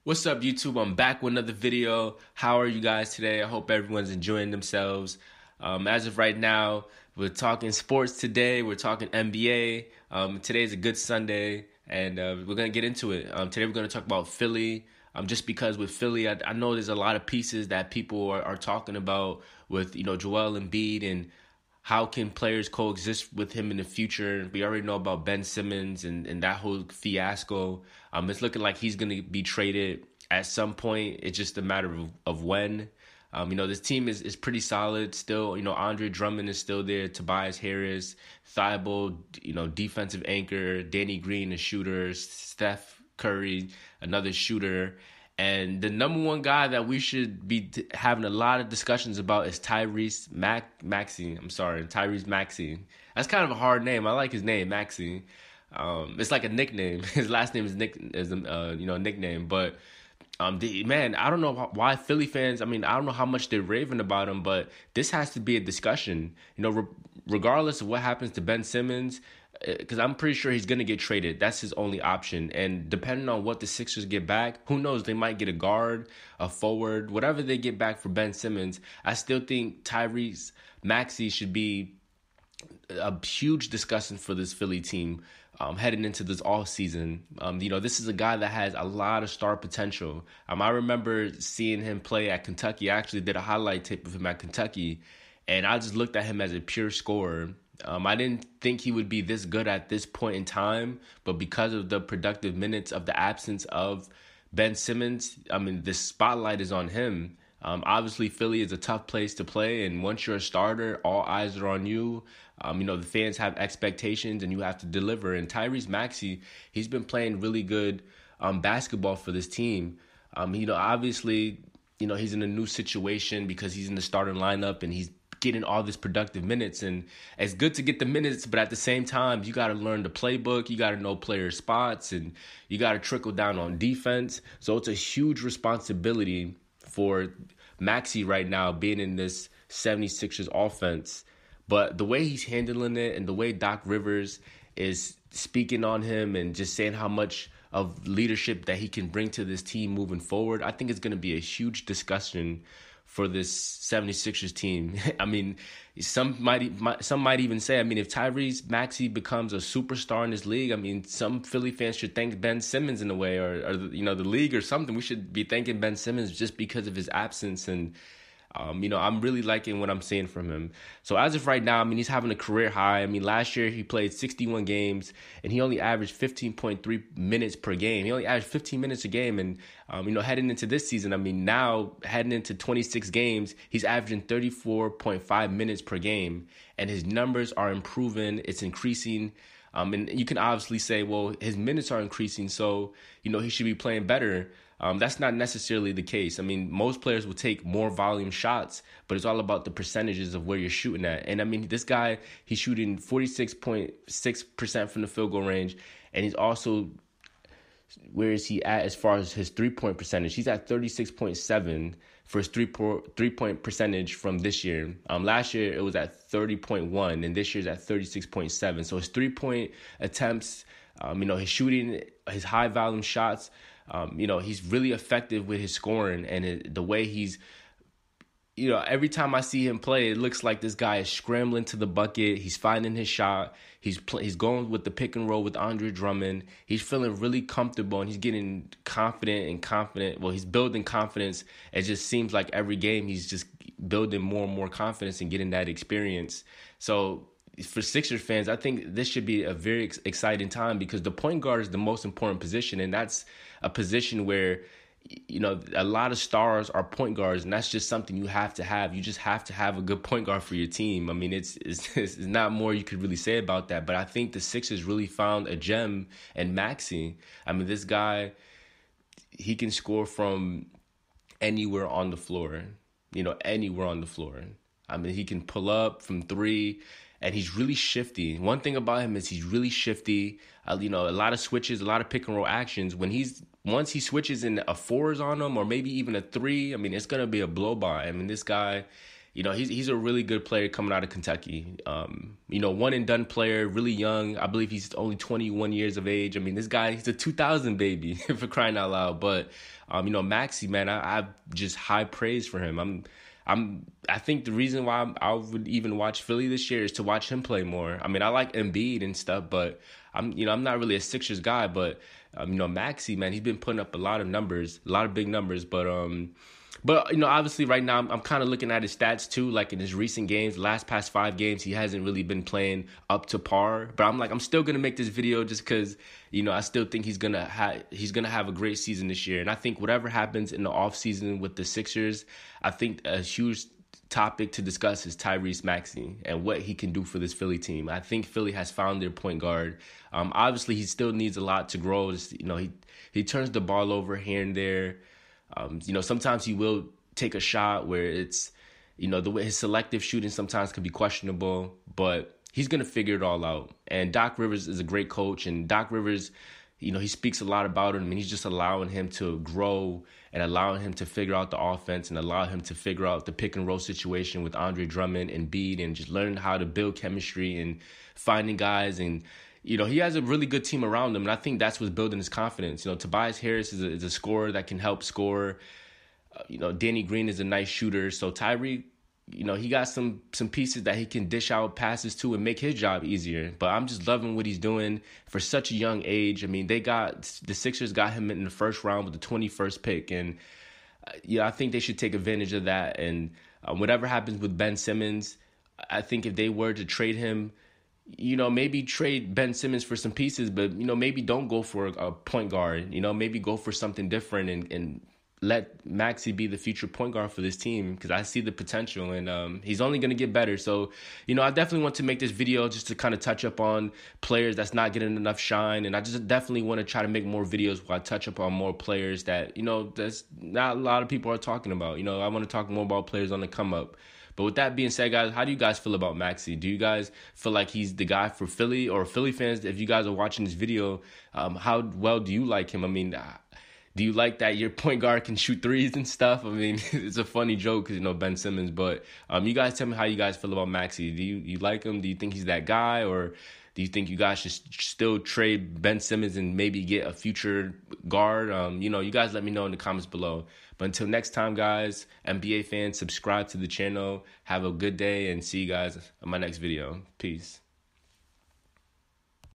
What's up, YouTube? I'm back with another video. How are you guys today? I hope everyone's enjoying themselves. As of right now, we're talking sports today. We're talking NBA. Today's a good Sunday, and we're going to get into it. Today we're going to talk about Philly. Just because with Philly, I know there's a lot of pieces that people are talking about with, Joel Embiid and how can players coexist with him in the future. We already know about Ben Simmons and that whole fiasco. It's looking like he's going to be traded at some point. It's just a matter of when. This team is pretty solid still. Andre Drummond is still there. Tobias Harris, Thibault, defensive anchor. Danny Green, a shooter. Steph Curry, another shooter. And the number one guy that we should be having a lot of discussions about is Tyrese Maxey. Tyrese Maxey. That's kind of a hard name. I like his name, Maxey. It's like a nickname. His last name is nickname. But I don't know why Philly fans. I don't know how much they're raving about him, but this has to be a discussion. Regardless of what happens to Ben Simmons. Because I'm pretty sure he's going to get traded. That's his only option. And depending on what the Sixers get back, who knows? They might get a guard, a forward, whatever they get back for Ben Simmons. I still think Tyrese Maxey should be a huge discussion for this Philly team heading into this offseason. This is a guy that has a lot of star potential. I remember seeing him play at Kentucky. I actually did a highlight tape of him at Kentucky, and I just looked at him as a pure scorer. I didn't think he would be this good at this point in time, but because of the productive minutes of the absence of Ben Simmons, the spotlight is on him. Obviously, Philly is a tough place to play, and once you're a starter, all eyes are on you. The fans have expectations, and you have to deliver. And Tyrese Maxey, he's been playing really good basketball for this team. Obviously, he's in a new situation because he's in the starting lineup, and he's getting all this productive minutes, and it's good to get the minutes, but at the same time, you got to learn the playbook, you got to know player spots, and you got to trickle down on defense. So it's a huge responsibility for Maxey right now being in this 76ers offense. But the way he's handling it and the way Doc Rivers is speaking on him and just saying how much of leadership that he can bring to this team moving forward, I think it's going to be a huge discussion for this 76ers team. Some might even say, if Tyrese Maxey becomes a superstar in this league, some Philly fans should thank Ben Simmons in a way, or the league or something. We should be thanking Ben Simmons just because of his absence. And I'm really liking what I'm seeing from him. So as of right now, he's having a career high. Last year he played 61 games and he only averaged 15.3 minutes per game. He only averaged 15 minutes a game. And, heading into this season, now heading into 26 games, he's averaging 34.5 minutes per game. And his numbers are improving. It's increasing. And you can obviously say, well, his minutes are increasing, so, he should be playing better. That's not necessarily the case. Most players will take more volume shots, but it's all about the percentages of where you're shooting at. And this guy, he's shooting 46.6% from the field goal range, and he's also, where is he at as far as his three-point percentage? He's at 36.7 for his three-point percentage from this year. Last year, it was at 30.1, and this year's at 36.7. So his three-point attempts, his shooting, his high-volume shots, he's really effective with his scoring, and the way he's, every time I see him play, it looks like this guy is scrambling to the bucket. He's finding his shot. He's going with the pick and roll with Andre Drummond. He's feeling really comfortable, and he's getting confident. Well, he's building confidence. It just seems like every game he's just building more and more confidence and getting that experience. So for Sixers fans, I think this should be a very exciting time because the point guard is the most important position, and that's a position where, a lot of stars are point guards, and that's just something you have to have. You just have to have a good point guard for your team. It's not more you could really say about that, but I think the Sixers really found a gem in Maxey. This guy, he can score from anywhere on the floor, anywhere on the floor. He can pull up from three, and he's really shifty. One thing about him is he's really shifty. A lot of switches, a lot of pick and roll actions. Once he switches and a four is on him, or maybe even a three, it's gonna be a blow by. This guy, he's a really good player coming out of Kentucky. One and done player, really young. I believe he's only 21 years of age. I mean, this guy, he's a 2000 baby for crying out loud. But, Maxey, man, I have just high praise for him. I think the reason why I would even watch Philly this year is to watch him play more. I mean, I like Embiid and stuff, but I'm not really a Sixers guy. But Maxey, man, he's been putting up a lot of numbers, a lot of big numbers. But obviously right now I'm kind of looking at his stats too. Like in his recent games, past 5 games, he hasn't really been playing up to par. But I'm still gonna make this video just because I still think he's gonna have a great season this year. And I think whatever happens in the offseason with the Sixers, I think a huge topic to discuss is Tyrese Maxey and what he can do for this Philly team. I think Philly has found their point guard. Obviously he still needs a lot to grow. He turns the ball over here and there. Sometimes he will take a shot where it's, the way his selective shooting sometimes can be questionable, but he's going to figure it all out. And Doc Rivers is a great coach, and Doc Rivers, he speaks a lot about him, and he's just allowing him to grow and allowing him to figure out the offense and allow him to figure out the pick and roll situation with Andre Drummond and Embiid and just learning how to build chemistry and finding guys. And he has a really good team around him, and I think that's what's building his confidence. Tobias Harris is a scorer that can help score. Danny Green is a nice shooter. So Tyreek, he got some pieces that he can dish out passes to and make his job easier. But I'm just loving what he's doing for such a young age. I mean, the Sixers got him in the first round with the 21st pick, and I think they should take advantage of that. And whatever happens with Ben Simmons, I think if they were to trade him, maybe trade Ben Simmons for some pieces, but, maybe don't go for a point guard, maybe go for something different and let Maxey be the future point guard for this team, because I see the potential, and he's only going to get better. So, I definitely want to make this video just to kind of touch up on players that's not getting enough shine, and I just definitely want to try to make more videos where I touch up on more players that, that's not a lot of people are talking about. I want to talk more about players on the come up. But with that being said, guys, how do you guys feel about Maxey? Do you guys feel like he's the guy for Philly? Or Philly fans, if you guys are watching this video, how well do you like him? I mean, do you like that your point guard can shoot threes and stuff? I mean, it's a funny joke because, Ben Simmons. But you guys tell me how you guys feel about Maxey. Do you like him? Do you think he's that guy? Or do you think you guys should still trade Ben Simmons and maybe get a future guard? You guys let me know in the comments below. But until next time, guys, NBA fans, subscribe to the channel. Have a good day, and see you guys on my next video. Peace.